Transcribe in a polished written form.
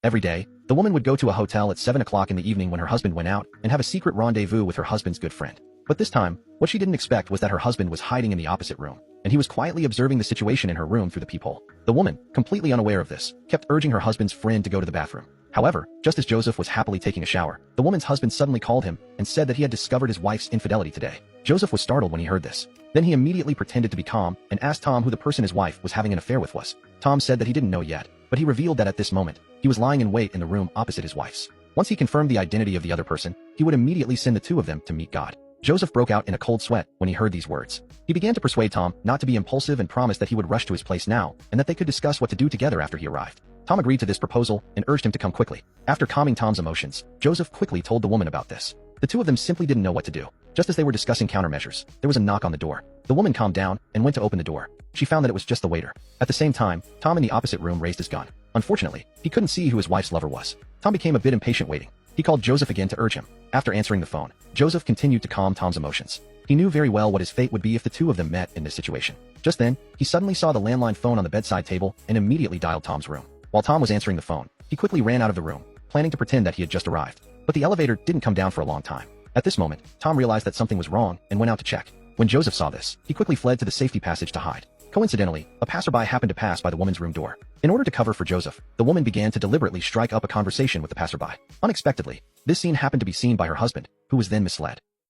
Every day, the woman would go to a hotel at 7 o'clock in the evening when her husband went out and have a secret rendezvous with her husband's good friend. But this time, what she didn't expect was that her husband was hiding in the opposite room, and he was quietly observing the situation in her room through the peephole. The woman, completely unaware of this, kept urging her husband's friend to go to the bathroom. However, just as Joseph was happily taking a shower, the woman's husband suddenly called him and said that he had discovered his wife's infidelity today. Joseph was startled when he heard this. Then he immediately pretended to be calm and asked Tom who the person his wife was having an affair with was. Tom said that he didn't know yet, but he revealed that at this moment, he was lying in wait in the room opposite his wife's. Once he confirmed the identity of the other person, he would immediately send the two of them to meet God. Joseph broke out in a cold sweat when he heard these words. He began to persuade Tom not to be impulsive and promised that he would rush to his place now and that they could discuss what to do together after he arrived. Tom agreed to this proposal and urged him to come quickly. After calming Tom's emotions, Joseph quickly told the woman about this. The two of them simply didn't know what to do. Just as they were discussing countermeasures, there was a knock on the door. The woman calmed down and went to open the door. She found that it was just the waiter. At the same time, Tom in the opposite room raised his gun. Unfortunately, he couldn't see who his wife's lover was. Tom became a bit impatient waiting. He called Joseph again to urge him. After answering the phone, Joseph continued to calm Tom's emotions. He knew very well what his fate would be if the two of them met in this situation. Just then, he suddenly saw the landline phone on the bedside table and immediately dialed Tom's room. While Tom was answering the phone, he quickly ran out of the room, planning to pretend that he had just arrived. But the elevator didn't come down for a long time. At this moment, Tom realized that something was wrong and went out to check. When Joseph saw this, he quickly fled to the safety passage to hide. Coincidentally, a passerby happened to pass by the woman's room door. In order to cover for Joseph, the woman began to deliberately strike up a conversation with the passerby. Unexpectedly, this scene happened to be seen by her husband, who was then misled.